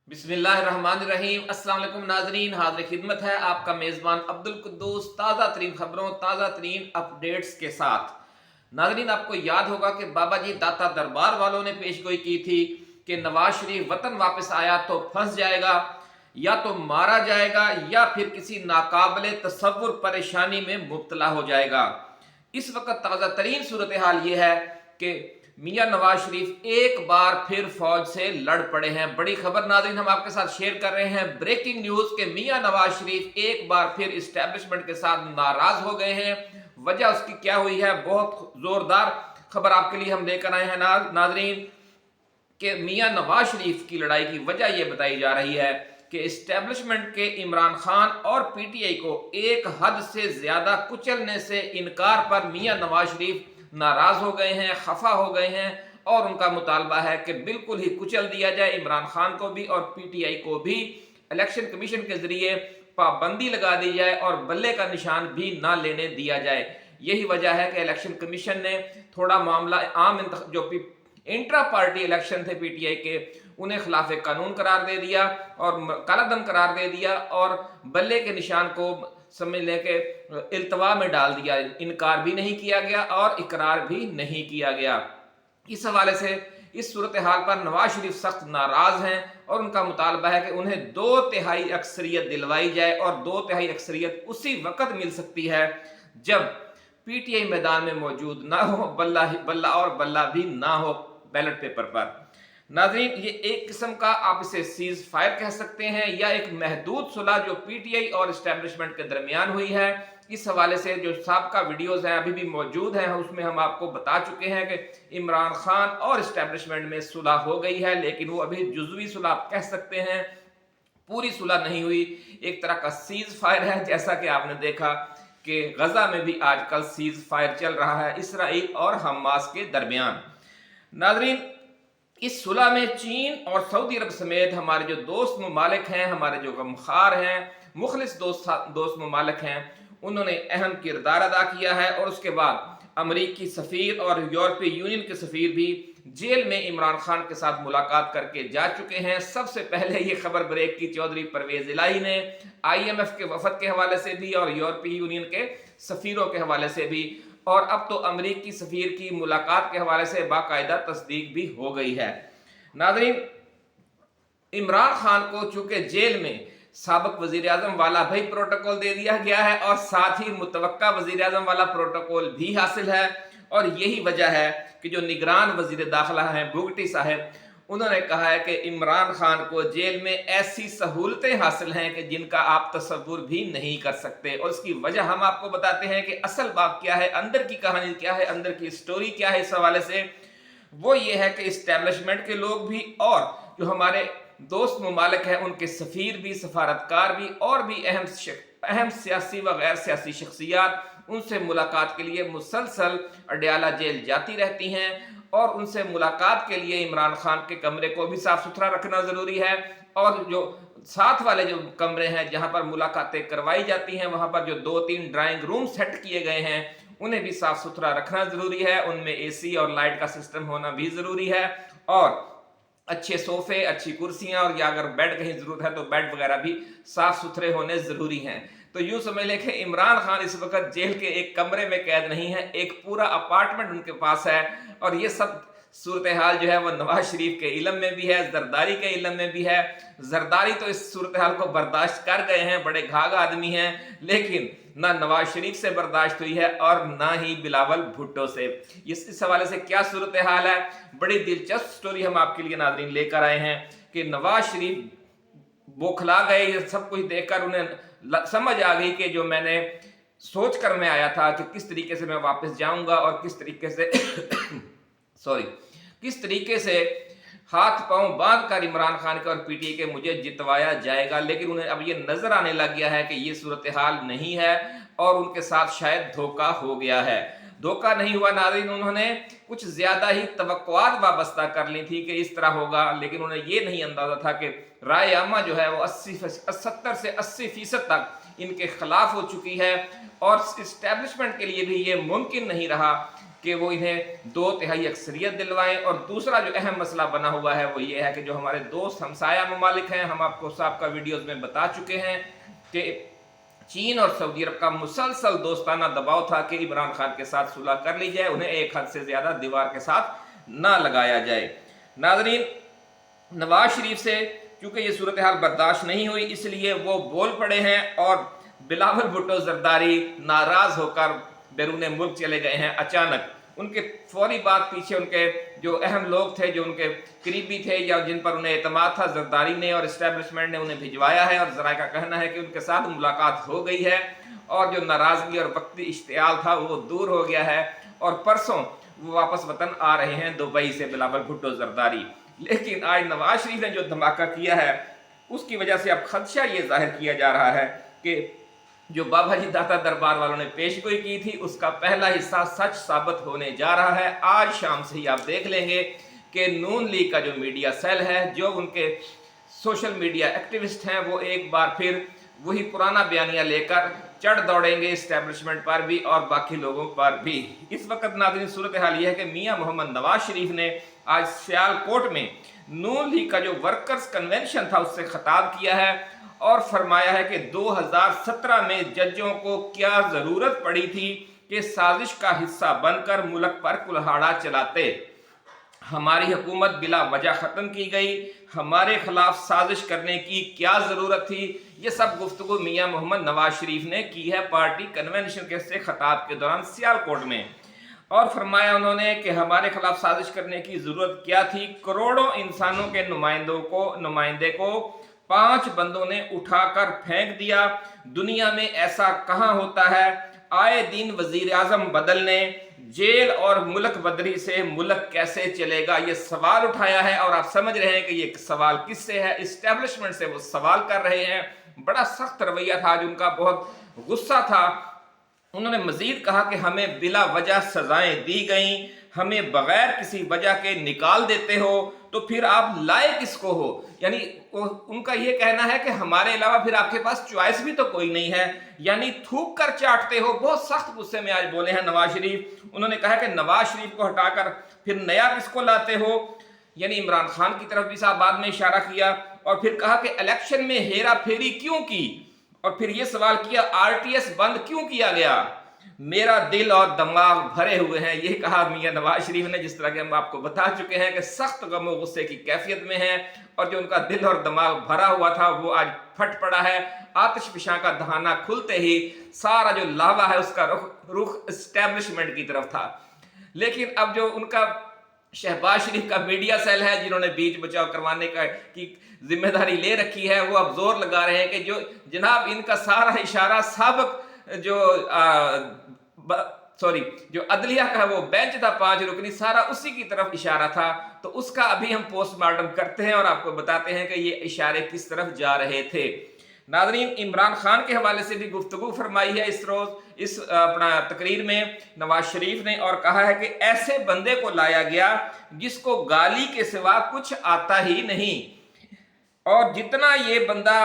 बिस्मिल्लाहिर्रहमानिर्रहीम। अस्सलाम वालेकुम नाजरीन, हाज़िर खिदमत है आपका मेज़बान अब्दुल कुद्दूस ताज़ा तरीन खबरों, ताज़ा तरीन अपडेट्स के साथ। नाजरीन, आपको याद होगा कि बाबा जी दाता दरबार वालों ने पेशगोई की थी कि नवाज शरीफ वतन वापस आया तो फंस जाएगा, या तो मारा जाएगा, या फिर किसी नाकाबिले तसव्वुर परेशानी में मुब्तला हो जाएगा। इस वक्त ताज़ा तरीन सूरत हाल ये है कि मियां नवाज शरीफ एक बार फिर फौज से लड़ पड़े हैं। बड़ी खबर नाज़रीन हम आपके साथ शेयर कर रहे हैं, ब्रेकिंग न्यूज के मियां नवाज शरीफ एक बार फिर इस्टेब्लिशमेंट के साथ नाराज हो गए हैं। वजह उसकी क्या हुई है, बहुत जोरदार खबर आपके लिए हम लेकर आए हैं नाजरीन कि मियां नवाज शरीफ की लड़ाई की वजह यह बताई जा रही है कि इस्टेब्लिशमेंट के इमरान खान और पीटीआई को एक हद से ज्यादा कुचलने से इनकार पर मियां नवाज शरीफ नाराज हो गए हैं, खफा हो गए हैं, और उनका मुतालबा है कि बिल्कुल ही कुचल दिया जाए इमरान खान को भी और पीटीआई को भी। इलेक्शन कमीशन के जरिए पाबंदी लगा दी जाए और बल्ले का निशान भी ना लेने दिया जाए। यही वजह है कि इलेक्शन कमीशन ने थोड़ा मामला आम जो इंट्रा पार्टी इलेक्शन थे पीटीआई के, उन्हें खिलाफ कानून करार दे दिया और कालादम करार दे दिया और बल्ले के निशान को समझ लें कि इल्तवा में डाल दिया। इनकार भी नहीं किया गया और इकरार भी नहीं किया गया। इस हवाले से इस सूरत हाल पर नवाज शरीफ सख्त नाराज हैं और उनका मुतालबा है कि उन्हें 2/3 अक्सरियत दिलवाई जाए, और 2/3 अक्सरियत उसी वक्त मिल सकती है जब पीटीआई मैदान में मौजूद ना हो, बल्ला और बल्ला भी ना हो बैलेट पेपर पर। नाज़रीन, ये एक किस्म का आप इसे सीज फायर कह सकते हैं या एक महदूद सुलह जो पीटीआई और इस्टेब्लिशमेंट के दरमियान हुई है। इस हवाले से जो साबका वीडियोस हैं अभी भी मौजूद हैं, उसमें हम आपको बता चुके हैं कि इमरान खान और इस्टेब्लिशमेंट में सुलह हो गई है, लेकिन वो अभी जुज़वी सुलह आप कह सकते हैं, पूरी सुलह नहीं हुई। एक तरह का सीज फायर है, जैसा कि आपने देखा कि गजा में भी आजकल सीज फायर चल रहा है इसराइल और हमास के दरमियान। नाजरीन, इस सुलह में चीन और सऊदी अरब समेत हमारे जो दोस्त ममालिक हैं, हमारे जो गमखार हैं, मुखलिस दोस्त ममालिक हैं, उन्होंने अहम किरदार अदा किया है। और उसके बाद अमरीकी सफ़ीर और यूरोपीय यूनियन के सफ़ीर भी जेल में इमरान खान के साथ मुलाकात करके जा चुके हैं। सबसे पहले ये खबर ब्रेक की चौधरी परवेज इलाही ने IMF के वफद के हवाले से भी और यूरोपीय यूनियन के सफ़ीरों के हवाले से भी, और अब तो अमरीकी सफ़ीर की मुलाकात के हवाले से बाकायदा तस्दीक भी हो गई है। नाज़रीन, इमरान खान को चूंकि जेल में साबिक वजीर आजम वाला भाई प्रोटोकॉल दे दिया गया है और साथ ही मुतवक्का वजीर आजम वाला प्रोटोकॉल भी हासिल है, और यही वजह है कि जो निगरान वजीर दाखिला हैं बुगटी साहब, उन्होंने कहा है कि इमरान खान को जेल में ऐसी सहूलतें हासिल हैं कि जिनका आप तसव्वुर भी नहीं कर सकते। और इसकी वजह हम आपको बताते हैं कि असल बात क्या है, अंदर की कहानी क्या है, अंदर की स्टोरी क्या है। इस हवाले से वो ये है कि इस्टेब्लिशमेंट के लोग भी और जो हमारे दोस्त ममालिक हैं उनके सफ़ीर भी, सफारतकार भी और भी अहम सियासी व गैर सियासी शख्सियात उनसे मुलाकात के लिए मुसलसल अडयाला जेल जाती रहती हैं, और उनसे मुलाकात के लिए इमरान खान के कमरे को भी साफ सुथरा रखना ज़रूरी है, और जो साथ वाले जो कमरे हैं जहां पर मुलाकातें करवाई जाती हैं वहां पर जो 2-3 ड्राइंग रूम सेट किए गए हैं उन्हें भी साफ सुथरा रखना ज़रूरी है। उनमें AC और लाइट का सिस्टम होना भी ज़रूरी है, और अच्छे सोफे, अच्छी कुर्सियां, और या अगर बेड कहीं जरूरत है तो बेड वगैरह भी साफ सुथरे होने जरूरी हैं। तो यूं समझ लें कि इमरान खान इस वक्त जेल के एक कमरे में कैद नहीं है, एक पूरा अपार्टमेंट उनके पास है। और ये सब सूरत हाल जो है वो नवाज शरीफ के इल्म में भी है, जरदारी के इल्म में भी है। जरदारी तो इस सूरत हाल को बर्दाश्त कर गए हैं, बड़े घाघ आदमी हैं, लेकिन ना नवाज शरीफ से बर्दाश्त हुई है और ना ही बिलावल भुट्टो से। इस हवाले से क्या सूरत हाल है, बड़ी दिलचस्प स्टोरी हम आपके लिए नाज़रीन लेकर आए हैं कि नवाज शरीफ बौखला गए। ये सब कुछ देखकर उन्हें समझ आ गई कि जो मैंने सोच कर मैं आया था कि किस तरीके से मैं वापस जाऊंगा और किस तरीके से किस तरीके से हाथ पांव बांध कर इमरान खान के और पीटीआई के मुझे जितवाया जाएगा, लेकिन उन्हें अब ये नजर आने लग गया है कि ये सूरत हाल नहीं है और उनके साथ शायद धोखा हो गया है। धोखा नहीं हुआ नाज़रीन, उन्होंने कुछ ज्यादा ही तवक्कुआत वाबस्ता कर ली थी कि इस तरह होगा, लेकिन उन्हें ये नहीं अंदाजा था कि राय आमा जो है वो 70 से 80% तक इनके खिलाफ हो चुकी है, और इस्टेब्लिशमेंट के लिए भी ये मुमकिन नहीं रहा कि वो इन्हें 2/3 अक्सरियत दिलवाएं। और दूसरा जो अहम मसला बना हुआ है वो ये है कि जो हमारे दोस्त हमसाया ममालिक हैं, हम आपको साबिक़ा वीडियोज़ में बता चुके हैं कि चीन और सऊदी अरब का मुसलसल दोस्ताना दबाव था कि इमरान खान के साथ सुलह कर ली जाए, उन्हें एक हद से ज़्यादा दीवार के साथ ना लगाया जाए। नाज़रीन, नवाज शरीफ से क्योंकि ये सूरत हाल बर्दाश्त नहीं हुई, इसलिए वो बोल पड़े हैं और बिलावल भुट्टो जरदारी नाराज़ होकर बैरून मुल्क चले गए हैं अचानक। उनके फौरी बाद पीछे उनके जो अहम लोग थे, जो उनके करीबी थे या जिन पर उन्हें एतमाद था, जरदारी ने और इस्टेब्लिशमेंट ने उन्हें भिजवाया है। और ज़राए का कहना है कि उनके साथ मुलाकात हो गई है और जो नाराज़गी और वक्ती इश्तियाल था वो दूर हो गया है और परसों वो वापस वतन आ रहे हैं दुबई से बिलावल भुट्टो जरदारी। लेकिन आज नवाज शरीफ ने जो धमाका किया है उसकी वजह से अब खदशा ये जाहिर किया जा रहा है कि जो बाबा जी दाता दरबार वालों ने पेशगोई की थी उसका पहला हिस्सा सच साबित होने जा रहा है। आज शाम से ही आप देख लेंगे कि नून लीग का जो मीडिया सेल है, जो उनके सोशल मीडिया एक्टिविस्ट हैं, वो एक बार फिर वही पुराना बयानिया लेकर चढ़ दौड़ेंगे इस्टेब्लिशमेंट पर भी और बाकी लोगों पर भी। इस वक्त नाज़रीन सूरत हाल यह है कि मियां मोहम्मद नवाज शरीफ ने आज सियालकोट में नून लीग का जो वर्कर्स कन्वेंशन था उससे खिताब किया है और फरमाया है कि 2017 में जजों को क्या ज़रूरत पड़ी थी कि साजिश का हिस्सा बनकर मुल्क पर कुल्हाड़ा चलाते। हमारी हुकूमत बिला वजह ख़त्म की गई, हमारे खिलाफ साजिश करने की क्या ज़रूरत थी। ये सब गुफ्तगू मियां मोहम्मद नवाज शरीफ ने की है पार्टी कन्वेंशन के से खिताब के दौरान सियालकोट में। और फरमाया उन्होंने कि हमारे खिलाफ साजिश करने की ज़रूरत क्या थी। करोड़ों इंसानों के नुमाइंदे को 5 बंदों ने उठाकर फेंक दिया। दुनिया में ऐसा कहाँ होता है, आए दिन वजीर आज़म बदलने, जेल और मुल्क बदरी से मुल्क कैसे चलेगा, ये सवाल उठाया है। और आप समझ रहे हैं कि ये सवाल किससे है, इस्टेब्लिशमेंट से वो सवाल कर रहे हैं। बड़ा सख्त रवैया था आज उनका, बहुत गुस्सा था। उन्होंने मजीद कहा कि हमें बिला वजह सजाएं दी गई, हमें बगैर किसी वजह के निकाल देते हो, तो फिर आप लाए किसको हो। यानी उनका ये कहना है कि हमारे अलावा फिर आपके पास चॉइस भी तो कोई नहीं है, यानी थूक कर चाटते हो। बहुत सख्त गुस्से में आज बोले हैं नवाज शरीफ। उन्होंने कहा कि नवाज शरीफ को हटाकर फिर नया किसको लाते हो, यानी इमरान खान की तरफ भी साहब बाद में इशारा किया। और फिर कहा कि इलेक्शन में हेरा फेरी क्यों की, और फिर ये सवाल किया आरटीएस बंद क्यों किया गया। मेरा दिल और दिमाग भरे हुए हैं, ये कहा मियां नवाज शरीफ ने। जिस तरह के हम आपको बता चुके हैं कि सख्त गम और गुस्से की कैफियत में है और जो उनका दिल और दिमाग भरा हुआ था वो आज फट पड़ा है। आतिश फिशां का दहाना खुलते ही सारा जो लावा है उसका रुख एस्टेब्लिशमेंट की तरफ था। लेकिन अब जो उनका शहबाज शरीफ का मीडिया सेल है, जिन्होंने बीच बचाव करवाने की जिम्मेदारी ले रखी है, वो अब जोर लगा रहे हैं कि जो जनाब इनका सारा इशारा साबिक जो अदलिया का वो बेंच था 5 रुकनी, सारा उसी की तरफ इशारा था। तो उसका अभी हम पोस्टमार्टम करते हैं और आपको बताते हैं कि ये इशारे किस तरफ जा रहे थे। नाज़रीन, इमरान खान के हवाले से भी गुफ्तगू फरमाई है इस रोज इस अपना तकरीर में नवाज शरीफ ने, और कहा है कि ऐसे बंदे को लाया गया जिसको गाली के सिवा कुछ आता ही नहीं, और जितना ये बंदा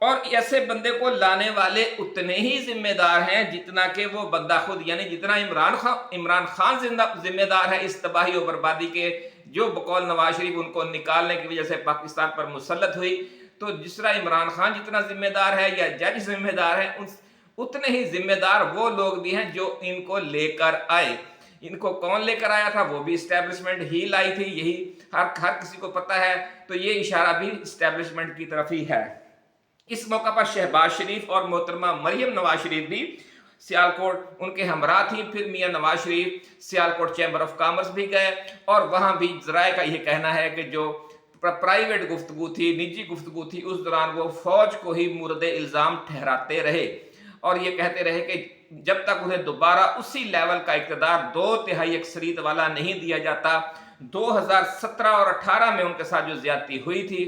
और ऐसे बंदे को लाने वाले उतने ही जिम्मेदार हैं जितना कि वो बंदा खुद, यानी जितना इमरान खान जिम्मेदार है इस तबाही और बर्बादी के, जो बकौल नवाज शरीफ उनको निकालने की वजह से पाकिस्तान पर मुसल्लत हुई। तो जिस तरह इमरान खान जितना जिम्मेदार है या जज जिम्मेदार है, उतने ही जिम्मेदार वो लोग भी हैं जो इनको लेकर आए। इनको कौन लेकर आया था, वो भी इस्टेब्लिशमेंट ही लाई थी, यही हर किसी को पता है। तो ये इशारा भी इस्टेब्लिशमेंट की तरफ ही है। इस मौका पर शहबाज शरीफ और मोहतरमा मरियम नवाज शरीफ भी सियालकोट उनके हमरा थी। फिर मियां Nawaz Sharif Sialkot chamber of commerce भी गए और वहां भी ज़राए का यह कहना है कि जो प्राइवेट गुफ्तगू थी, निजी गुफ्तगू थी, उस दौरान वो फौज को ही मुर्द इल्ज़ाम ठहराते रहे और ये कहते रहे कि जब तक उन्हें दोबारा उसी लेवल का इक़्तिदार 2/3 अक्सरियत वाला नहीं दिया जाता। 2017 और 18 में उनके साथ जो ज्यादती हुई थी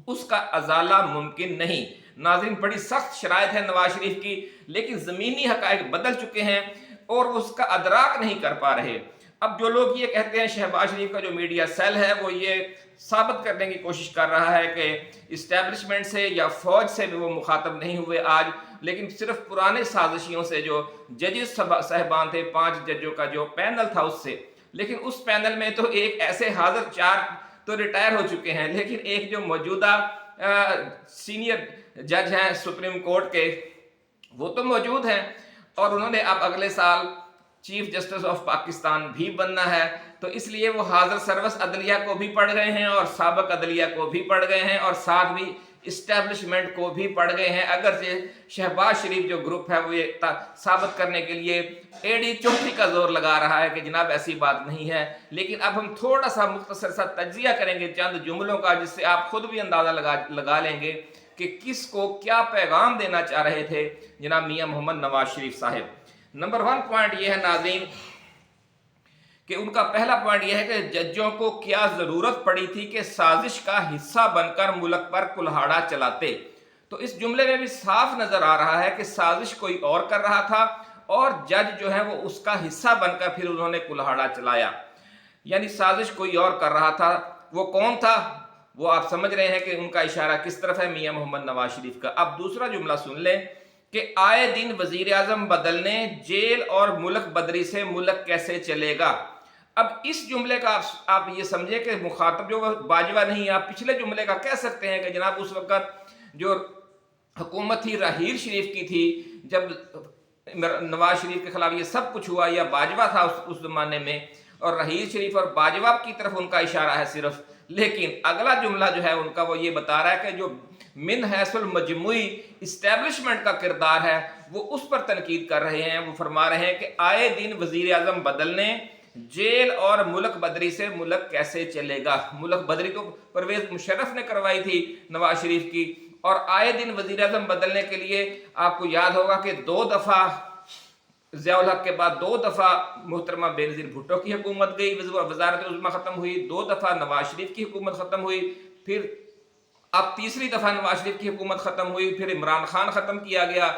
उसका अजाला मुमकिन नहीं। नाज़रीन, बड़ी सख्त शराइत है नवाज शरीफ की, लेकिन ज़मीनी हक़ाइक़ बदल चुके हैं और उसका अदराक नहीं कर पा रहे। अब जो लोग ये कहते हैं, शहबाज शरीफ का जो मीडिया सेल है वो ये साबित करने की कोशिश कर रहा है कि इस्टेब्लिशमेंट से या फौज से भी वो मुखातब नहीं हुए। आज लेकिन सिर्फ पुराने साजिशियों से जो जजेस साहबान थे, 5 जजों का जो पैनल था उससे। लेकिन उस पैनल में तो एक ऐसे हाजिर 4 तो रिटायर हो चुके हैं, लेकिन एक जो मौजूदा सीनियर जज हैं सुप्रीम कोर्ट के, वो तो मौजूद हैं और उन्होंने अब अगले साल चीफ जस्टिस ऑफ पाकिस्तान भी बनना है। तो इसलिए वो हाजिर सर्वस अदलिया को भी पढ़ गए हैं और साबिक अदलिया को भी पढ़ गए हैं और साथ भी इस्टेब्लिशमेंट को भी पढ़ गए हैं। अगर से शहबाज शरीफ जो ग्रुप है वो ये साबित करने के लिए एडी चौधरी का जोर लगा रहा है कि जनाब ऐसी बात नहीं है, लेकिन अब हम थोड़ा सा मुख्तसर सा तज्जिया करेंगे चंद जुमलों का, जिससे आप खुद भी अंदाजा लगा लेंगे कि किसको क्या पैगाम देना चाह रहे थे जनाब मियां मोहम्मद नवाज शरीफ साहब। नंबर 1 पॉइंट यह है नाज़रीन कि उनका पहला पॉइंट यह है कि जजों को क्या जरूरत पड़ी थी कि साजिश का हिस्सा बनकर मुल्क पर कुल्हाड़ा चलाते। तो इस जुमले में भी साफ नजर आ रहा है कि साजिश कोई और कर रहा था और जज जो है वो उसका हिस्सा बनकर फिर उन्होंने कुल्हाड़ा चलाया, यानी साजिश कोई और कर रहा था। वो कौन था? वो आप समझ रहे हैं कि उनका इशारा किस तरफ है, मियां मोहम्मद नवाज शरीफ का। अब दूसरा जुमला सुन लें कि आए दिन वजीर आजम बदलने, जेल और मुल्क बदरी से मुल्क कैसे चलेगा। अब इस जुमले का आप ये समझे कि मुखातब जो बाजवा नहीं, आप पिछले जुमले का कह सकते हैं कि जनाब उस वक्त जो हुकूमत थी राहील शरीफ की थी, जब नवाज शरीफ के खिलाफ ये सब कुछ हुआ, या बाजवा था उस जमाने में, और राहील शरीफ और बाजवा की तरफ उनका इशारा है सिर्फ। लेकिन अगला जुमला जो है उनका वो ये बता रहा है कि जो मिन हैसुल मजमुई इस्टेब्लिशमेंट का किरदार है वो उस पर तनकीद कर रहे हैं। वो फरमा रहे हैं कि आए दिन वजीर आजम बदलने, जेल और मुल्क बदरी से मुल्क कैसे चलेगा। मुल्क बदरी तो परवेज मुशर्रफ ने करवाई थी नवाज शरीफ की, और आए दिन वजीर आजम बदलने के लिए आपको याद होगा कि 2 दफा ज़ियाउल हक के बाद 2 दफा मोहतरमा बेनज़ीर भुट्टो की हुकूमत गई, वज़ारत उज़्मा खत्म हुई, 2 दफा नवाज शरीफ की हुकूमत खत्म हुई, फिर अब तीसरी दफा नवाज शरीफ की हुकूमत खत्म हुई, फिर इमरान खान खत्म किया गया।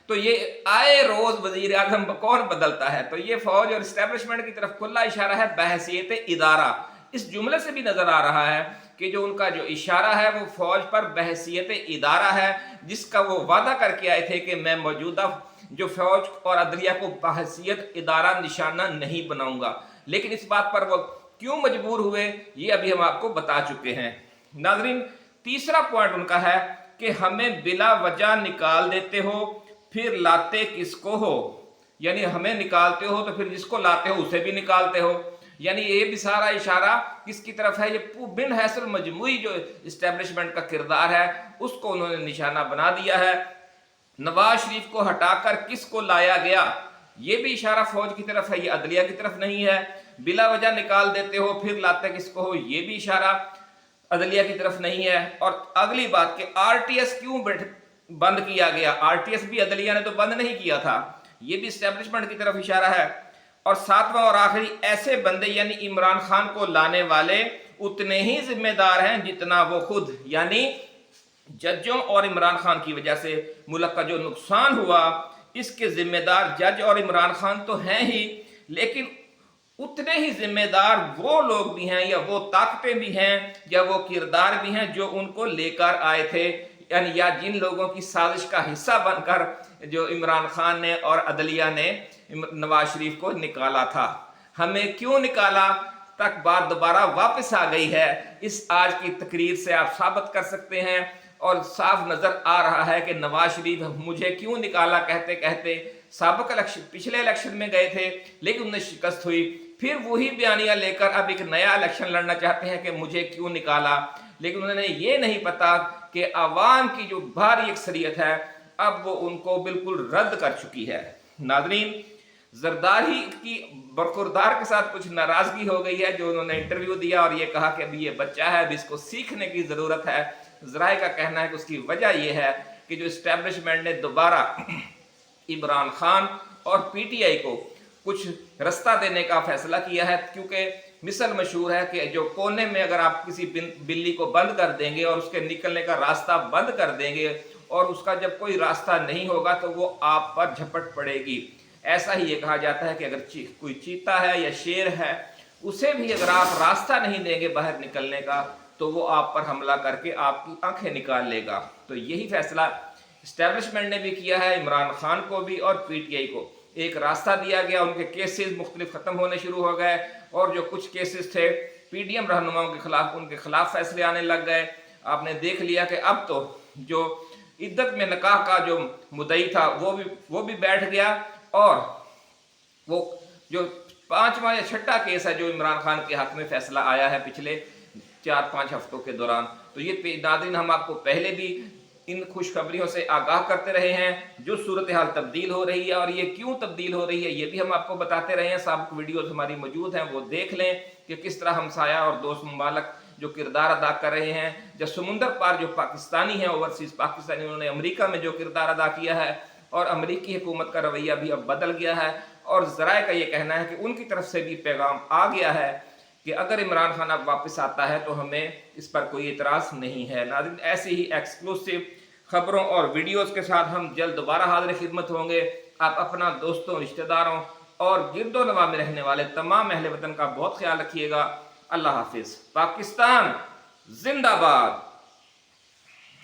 तो ये आए रोज वजीर आजम कौन बदलता है। तो ये फौज और इस्टेब्लिशमेंट की तरफ खुला इशारा है बहसीयत इदारा। इस जुमले से भी नजर आ रहा है कि जो उनका जो इशारा है वो फौज पर बहसीयत इदारा है, जिसका वो वादा करके आए थे कि मैं मौजूदा जो फौज और अदलिया को बहसीयत इदारा निशाना नहीं बनाऊंगा। लेकिन इस बात पर वो क्यों मजबूर हुए ये अभी हम आपको बता चुके हैं। नाजरीन, तीसरा पॉइंट उनका है कि हमें बिला वजह निकाल देते हो फिर लाते किसको हो, यानी हमें निकालते हो तो फिर जिसको लाते हो उसे भी निकालते हो। यानी ये भी सारा इशारा किसकी तरफ है, ये बिन हैसर मजमुई जो इस्टेब्लिशमेंट का किरदार है उसको उन्होंने निशाना बना दिया है। नवाज शरीफ को हटाकर किसको लाया गया, ये भी इशारा फौज की तरफ है, ये अदलिया की तरफ नहीं है। बिला वजह निकाल देते हो फिर लाते किसको हो, ये भी इशारा अदलिया की तरफ नहीं है। और अगली बात कि आरटीएस क्यों बंद किया गया, आरटीएस भी अदलिया ने तो बंद नहीं किया था, ये भी इस्टेब्लिशमेंट की तरफ इशारा है। और सातवां और आखिरी, ऐसे बंदे यानी इमरान खान को लाने वाले उतने ही जिम्मेदार हैं जितना वो खुद, यानी जजों और इमरान खान की वजह से मुल्क का जो नुकसान हुआ इसके जिम्मेदार जज और इमरान खान तो हैं ही, लेकिन उतने ही जिम्मेदार वो लोग भी हैं या वो ताकतें भी हैं या वो किरदार भी हैं जो उनको लेकर आए थे, यानी या जिन लोगों की साजिश का हिस्सा बनकर जो इमरान खान ने और अदलिया ने नवाज शरीफ को निकाला था। हमें क्यों निकाला तक बात दोबारा वापस आ गई है। इस आज की तकरीर से आप साबित कर सकते हैं और साफ नजर आ रहा है कि नवाज शरीफ मुझे क्यों निकाला कहते कहते साबिक इलेक्शन पिछले इलेक्शन में गए थे लेकिन उन्हें शिकस्त हुई, फिर वही बयानिया लेकर अब एक नया इलेक्शन लड़ना चाहते हैं कि मुझे क्यों निकाला। लेकिन उन्हें ये नहीं पता कि आवाम की जो भारी अक्सरियत है अब वो उनको बिल्कुल रद्द कर चुकी है। नाजरीन, जरदारी की बरखुरदार के साथ कुछ नाराजगी हो गई है जो उन्होंने इंटरव्यू दिया और ये कहा कि अभी ये बच्चा है, अभी इसको सीखने की जरूरत है। जराए का कहना है कि उसकी वजह यह है कि जो इस्टेब्लिशमेंट ने दोबारा इमरान खान और पीटीआई को कुछ रास्ता देने का फैसला किया है, क्योंकि मिसल मशहूर है कि जो कोने में अगर आप किसी बिल्ली को बंद कर देंगे और उसके निकलने का रास्ता बंद कर देंगे और उसका जब कोई रास्ता नहीं होगा तो वो आप पर झपट पड़ेगी। ऐसा ही ये कहा जाता है कि अगर कोई चीता है या शेर है उसे भी अगर आप रास्ता नहीं देंगे बाहर निकलने का तो वो आप पर हमला करके आपकी आंखें निकाल लेगा। तो यही फैसला इस्टेब्लिशमेंट ने भी किया है, इमरान खान को भी और पीटीआई को एक रास्ता दिया गया, उनके केसेस मुख्तलिफ ख़त्म होने शुरू हो गए और जो कुछ केसेस थे पीडीएम रहनुमाओं के खिलाफ, उनके खिलाफ फैसले आने लग गए। आपने देख लिया कि अब तो जो इद्दत में निकाह का जो मुद्दई था वो भी बैठ गया और वो जो 5वां या 6ठा केस है जो इमरान खान के हक में फैसला आया है पिछले 4-5 हफ्तों के दौरान। तो ये नाज़रीन हम आपको पहले भी इन खुशखबरियों से आगाह करते रहे हैं। जो सूरत हाल तब्दील हो रही है और ये क्यों तब्दील हो रही है ये भी हम आपको बताते रहे हैं। साबिक वीडियोस हमारी मौजूद हैं, वो देख लें कि किस तरह हमसाया और दोस्त मुमालिक जो किरदार अदा कर रहे हैं। जब समुंदर पार जो पाकिस्तानी हैं, ओवरसीज़ पाकिस्तानी, उन्होंने अमेरिका में जो किरदार अदा किया है और अमेरिकी हुकूमत का रवैया भी अब बदल गया है और ज़राए का ये कहना है कि उनकी तरफ से भी पैगाम आ गया है कि अगर इमरान खान अब वापस आता है तो हमें इस पर कोई इतराज़ नहीं है। नाज़रीन, ऐसे ही एक्सक्लूसिव खबरों और वीडियोस के साथ हम जल्द दोबारा हाज़िर खिदमत होंगे। आप अपना दोस्तों, रिश्तेदारों और गिरदो नवा में रहने वाले तमाम अहले वतन का बहुत ख्याल रखिएगा। अल्लाह हाफिज़। पाकिस्तान जिंदाबाद।